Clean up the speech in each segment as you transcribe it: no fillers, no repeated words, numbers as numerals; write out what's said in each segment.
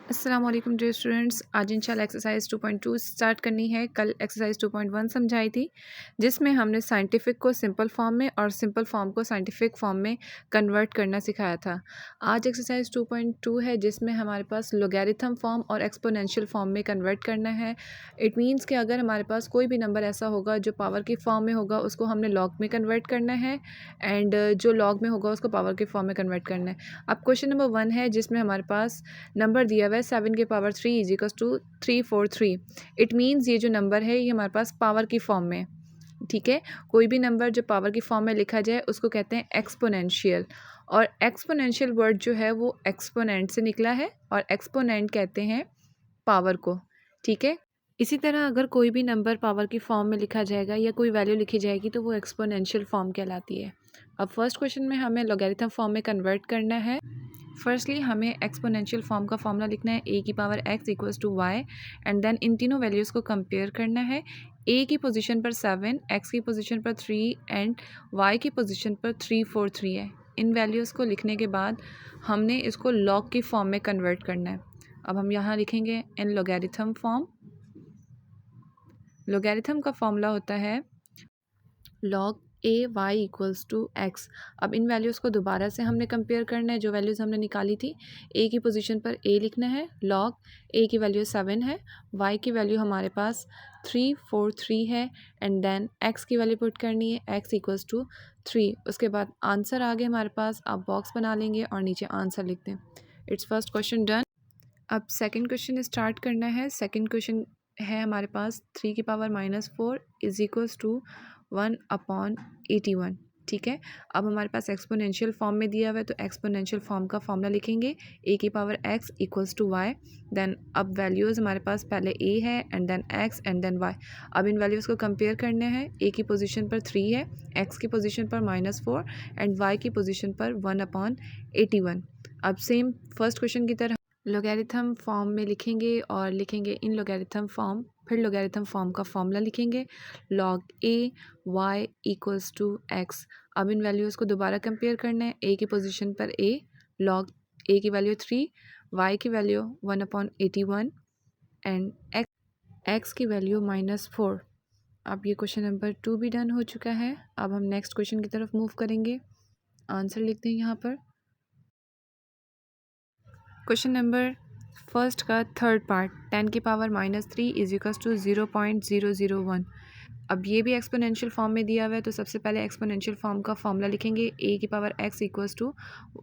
अस्सलाम वालेकुम dear students. आज इंशाल्लाह एक्सरसाइज 2.2 स्टार्ट करनी है। कल एक्सरसाइज 2.1 समझाई थी जिसमें हमने साइंटिफिक को सिंपल फॉर्म में और सिंपल फॉर्म को साइंटिफिक फॉर्म में कन्वर्ट करना सिखाया था। आज एक्सरसाइज 2.2 है जिसमें हमारे पास लोगैरिथम फॉर्म और एक्सपोनेंशियल फॉर्म में कन्वर्ट करना है। इट मीन्स कि अगर हमारे पास कोई भी नंबर ऐसा होगा जो पावर की फॉर्म में होगा उसको हमने लॉग में कन्वर्ट करना है, एंड जो लॉग में होगा उसको पावर की फॉर्म में कन्वर्ट करना है। अब क्वेश्चन नंबर 1 है जिसमें हमारे पास नंबर दिया हुआ है 7 की power 3 is equals to 343। It means ये जो नंबर है ये हमारे पास पावर की फॉर्म में, ठीक है। कोई भी नंबर जो पावर की फॉर्म में लिखा जाए उसको कहते हैं एक्सपोनेंशियल, और एक्सपोनेंशियल वर्ड जो है वो एक्सपोनेंट से निकला है और एक्सपोनेंट कहते हैं पावर को, ठीक है। इसी तरह अगर कोई भी नंबर पावर की फॉर्म में लिखा जाएगा या कोई वैल्यू लिखी जाएगी तो वो एक्सपोनेंशियल फॉर्म कहलाती है। अब फर्स्ट क्वेश्चन में हमें लॉगरिथम फॉर्म में कन्वर्ट करना है। फर्स्टली हमें एक्सपोनेंशियल फॉर्म का फॉर्मूला लिखना है a की power x equals to y, and then इन तीनों वैल्यूज़ को कंपेयर करना है। a की पोजीशन पर 7, x की पोजीशन पर 3 एंड y की पोजीशन पर 343 है। इन वैल्यूज़ को लिखने के बाद हमने इसको लॉग की फॉर्म में कन्वर्ट करना है। अब हम यहाँ लिखेंगे इन लॉगरिथम फॉर्म। लॉगरिथम का फॉर्मूला होता है log a y equals to x। अब इन वैल्यूज़ को दोबारा से हमने कंपेयर करना है। जो वैल्यूज़ हमने निकाली थी a की पोजीशन पर a लिखना है। log a की वैल्यू 7 है, y की वैल्यू हमारे पास 343 है, एंड देन x की वैल्यू पुट करनी है x इक्वल्स टू 3। उसके बाद आंसर आ गया हमारे पास। आप बॉक्स बना लेंगे और नीचे आंसर लिख दें। It's first question done. अब सेकंड क्वेश्चन स्टार्ट करना है। सेकंड क्वेश्चन है हमारे पास 3 की पावर -4 इज इक्वल्स टू 1/81, ठीक है। अब हमारे पास एक्सपोनेंशियल फॉर्म में दिया हुआ है तो एक्सपोनेंशियल फॉर्म का फॉर्मूला लिखेंगे a की power x equals to y। Then अब वैल्यूज़ हमारे पास पहले a है and then x and then y। अब इन वैल्यूज़ को कंपेयर करना है। a की पोजीशन पर 3 है, x की पोजीशन पर -4 एंड y की पोजीशन पर 1/81। अब सेम फर्स्ट क्वेश्चन की तरह लोगैरिथम फॉर्म में लिखेंगे और लिखेंगे इन लोगैरिथम फॉर्म। फिर लोगैरिथम फॉर्म का फॉर्मूला लिखेंगे log a y equals to x। अब इन वैल्यूज़ को दोबारा कंपेयर करना है। a की पोजीशन पर a, log a की वैल्यू 3, y की वैल्यू 1/81 एंड x की वैल्यू -4। अब ये क्वेश्चन नंबर 2 भी डन हो चुका है। अब हम नेक्स्ट क्वेश्चन की तरफ मूव करेंगे। आंसर लिखते हैं यहाँ पर। क्वेश्चन नंबर फर्स्ट का थर्ड पार्ट 10 की पावर -3 इज इक्वल्स टू 0.001। अब ये भी एक्सपोनेंशियल फॉर्म में दिया हुआ है तो सबसे पहले एक्सपोनेंशियल फॉर्म का फॉर्मूला लिखेंगे a की power x equals to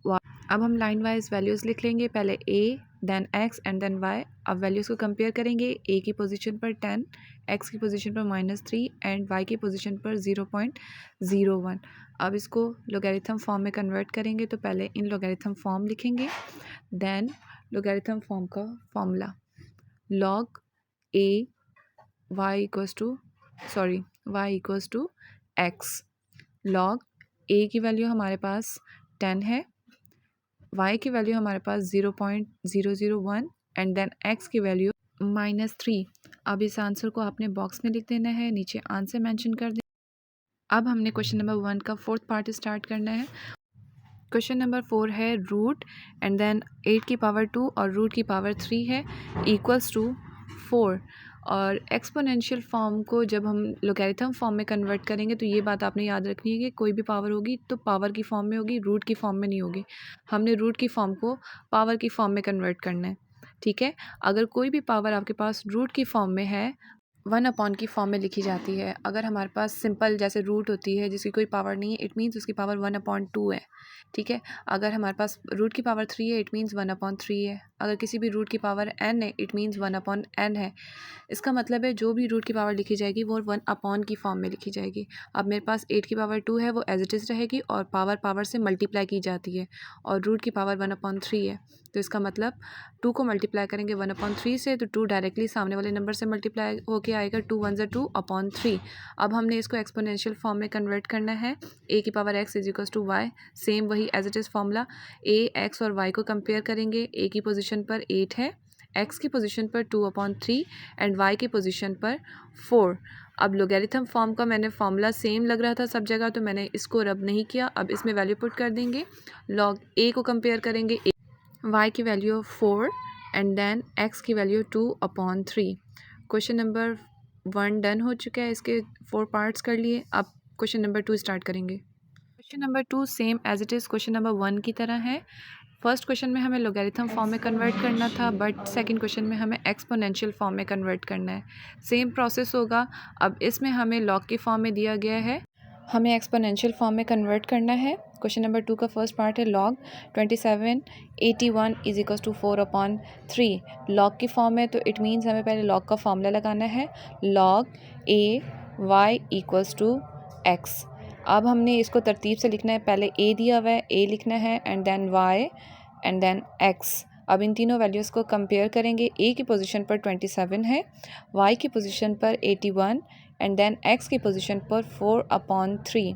y। अब हम लाइन वाइज वैल्यूज़ लिख लेंगे, पहले a then x and then y। अब वैल्यूज़ को कंपेयर करेंगे। a की पोजीशन पर 10, x की पोजीशन पर -3 एंड y की पोजीशन पर 0.01। अब इसको लोगरिथम फॉर्म में कन्वर्ट करेंगे तो पहले इन लोगरिथम फॉर्म लिखेंगे, देन लोगरिथम फॉर्म का formula log a y equals to y equals to x। log a की वैल्यू हमारे पास 10 है, y की वैल्यू हमारे पास 0.001 एंड देन x की वैल्यू -3। अब इस आंसर को आपने बॉक्स में लिख देना है, नीचे आंसर मेंशन कर दें। अब हमने क्वेश्चन नंबर 1 का फोर्थ पार्ट स्टार्ट करना है। क्वेश्चन नंबर 4 है रूट एंड देन 8 की पावर 2 और रूट की पावर 3 है इक्वल्स टू 4। और एक्सपोनेंशियल फॉर्म को जब हम लोगरिथम फॉर्म में कन्वर्ट करेंगे तो ये बात आपने याद रखनी है कि कोई भी पावर होगी तो पावर की फॉर्म में होगी, रूट की फॉर्म में नहीं होगी। हमने रूट की फॉर्म को पावर की फॉर्म में कन्वर्ट करना है, ठीक है। अगर कोई भी पावर आपके पास रूट की फॉर्म में है 1/, की फॉर्म में लिखी जाती है। अगर हमारे पास सिंपल जैसे रूट होती है जिसकी कोई पावर नहीं है, इट मीन्स उसकी पावर 1/2 है, ठीक है। अगर हमारे पास रूट की पावर 3 है, इट मीन्स 1/3 है। अगर किसी भी रूट की पावर n है, इट मीन्स 1/n है। इसका मतलब है जो भी रूट की पावर लिखी जाएगी वो 1/, की फॉर्म में लिखी जाएगी। अब मेरे पास 8 की पावर 2 है, वो एज इट इज़ रहेगी और पावर से मल्टीप्लाई की जाती है, और रूट की पावर 1/3 है तो इसका मतलब 2 को मल्टीप्लाई करेंगे 1/3 से तो 2 डायरेक्टली सामने वाले नंबर से मल्टीप्लाई होके आएगा, 2 1 ज़ा 2/3। अब हमने इसको एक्सपोनेंशियल फॉर्म में कन्वर्ट करना है। a की power x is equals to y, same वही as it is formula. a x और y को कंपेयर करेंगे। a की पोजीशन पर 8 है, x की पोजीशन पर 2/3 एंड y की पोजीशन पर 4। अब लोगरिथम फॉर्म का मैंने फार्मूला सेम लग रहा था सब जगह तो मैंने इसको रब नहीं किया। अब इसमें वैल्यू पुट कर देंगे। log a को कंपेयर करेंगे, y की वैल्यू 4 एंड देन एक्स की वैल्यू 2/3। क्वेश्चन नंबर 1 डन हो चुका है, इसके 4 पार्ट्स कर लिए। अब क्वेश्चन नंबर 2 स्टार्ट करेंगे। Question number 2 same as it is question number 1 की तरह है। फर्स्ट क्वेश्चन में हमें लोगैरिथम फॉर्म में कन्वर्ट करना था, बट सेकंड क्वेश्चन में हमें एक्सपोनेंशियल फॉर्म में कन्वर्ट करना है। सेम प्रोसेस होगा। अब इसमें हमें लॉग के फॉर्म में दिया गया है, हमें एक्सपोनेंशियल फॉर्म में कन्वर्ट करना है। क्वेश्चन नंबर 2 का फर्स्ट पार्ट है log 2781 is equals to 4/3। Log की फॉर्म है तो इट मीन्स हमें पहले लॉग का फॉर्मूला लगाना है, log a y equals to x. अब हमने इसको तरतीब से लिखना है, पहले ए दिया हुआ है, ए लिखना है and then y and then x. अब इन तीनों वैल्यूज़ को कंपेयर करेंगे। ए की पोजीशन पर 27 है, वाई की पोजीशन पर 81 एंड देन एक्स की पोजीशन पर 4/3।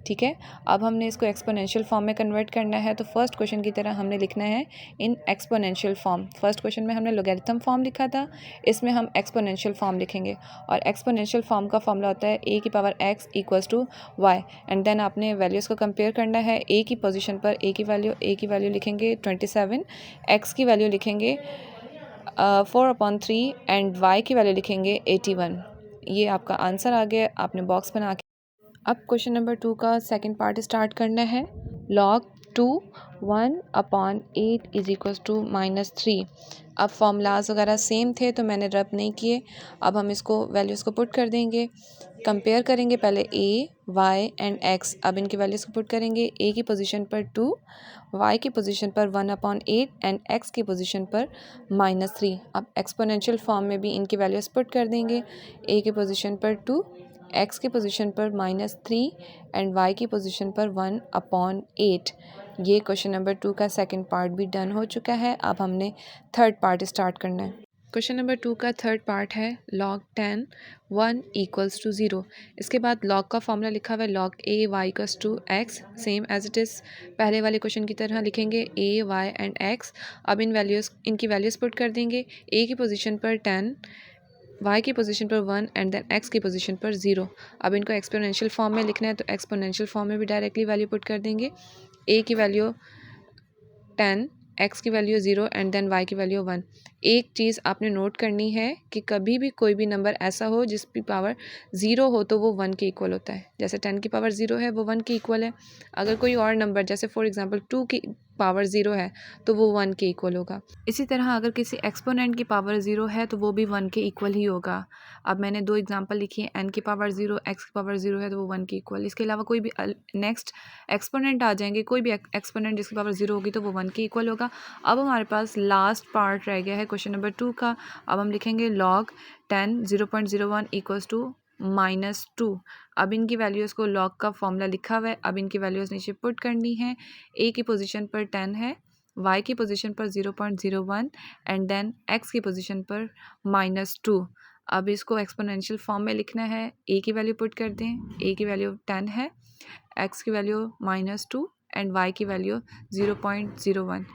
ठीक है, अब हमने इसको एक्सपोनेंशियल फॉर्म में कन्वर्ट करना है। तो फर्स्ट क्वेश्चन की तरह हमने लिखना है in exponential form. First question में हमने लोगैरिथम फॉर्म लिखा था, इसमें हम एक्सपोनेंशियल फॉर्म लिखेंगे। और एक्सपोनेंशियल फॉर्म का फॉर्मूला होता है ए की power x equals to y and then आपने वैल्यूज़ को कंपेयर करना है। ए की पोजीशन पर ए की वैल्यू लिखेंगे 27, एक्स की वैल्यू लिखेंगे 4/3 एंड वाई की वैल्यू लिखेंगे 81। ये आपका आंसर आ गया, आपने बॉक्स बना के। अब क्वेश्चन नंबर 2 का सेकंड पार्ट स्टार्ट करना है। Log 2 1/8 is equals to -3। अब फॉर्मूलाज वगैरह सेम थे तो मैंने रब नहीं किए। अब हम इसको वैल्यूज़ को पुट कर देंगे, कंपेयर करेंगे पहले ए वाई एंड एक्स। अब इनकी वैल्यूज़ को पुट करेंगे, ए की पोजीशन पर 2, वाई की पोजीशन पर 1/8 एंड एक्स की पोजीशन पर -3। अब एक्सपोनेंशियल फॉर्म में भी इनकी वैल्यूज़ पुट कर देंगे, ए की पोजीशन पर 2, एक्स की पोजीशन पर -3 एंड वाई की पोजीशन पर 1/8। ये क्वेश्चन नंबर 2 का सेकंड पार्ट भी डन हो चुका है। अब हमने थर्ड पार्ट स्टार्ट करना है। क्वेश्चन नंबर 2 का थर्ड पार्ट है लॉग 10 1 इक्वल्स टू 0। इसके बाद लॉग का फॉर्मूला लिखा हुआ है log a y equals to x, same as it is पहले वाले क्वेश्चन की तरह लिखेंगे ए वाई एंड एक्स। अब इनकी वैल्यूज़ पुट कर देंगे, ए की पोजीशन पर 10, वाई की पोजीशन पर 1 एंड देन एक्स की पोजीशन पर 0। अब इनको एक्सपोनेंशियल फॉर्म में लिखना है तो एक्सपोनेंशियल फॉर्म में भी डायरेक्टली वैल्यू पुट कर देंगे। ए की वैल्यू 10, एक्स की वैल्यू 0 एंड देन वाई की वैल्यू 1। एक चीज़ आपने नोट करनी है कि कभी भी कोई भी नंबर ऐसा हो जिसकी पावर 0 हो तो वो 1 के इक्वल होता है। जैसे 10 की पावर 0 है वो 1 के इक्वल है। अगर कोई और नंबर जैसे फॉर एग्जांपल 2 की पावर 0 है तो वो 1 के इक्वल होगा। इसी तरह अगर किसी एक्सपोनेंट की पावर 0 है तो वो भी 1 के इक्वल ही होगा। अब मैंने 2 एग्जांपल लिखी है, n की पावर 0, x की पावर 0 है तो वो 1 के इक्वल। इसके अलावा कोई भी नेक्स्ट एक्सपोनेंट आ जाएंगे, कोई भी एक्सपोनेंट जिसकी पावर 0 होगी तो वो 1 के इक्वल होगा। अब हमारे पास लास्ट पार्ट रह गया है क्वेश्चन नंबर 2 का। अब हम लिखेंगे लॉग 10 0.01 इक्वल्स टू -2। अब इनकी वैल्यूज़ को लॉग का फॉर्मूला लिखा हुआ है, अब इनकी वैल्यूज़ नीचे पुट करनी है। ए की पोजीशन पर 10 है, वाई की पोजीशन पर 0.01 एंड देन एक्स की पोजीशन पर -2। अब इसको एक्सपोनेंशियल फॉर्म में लिखना है। ए की वैल्यू पुट कर दें, ए की वैल्यू 10 है, एक्स की वैल्यू -2 एंड वाई की वैल्यू 0.01।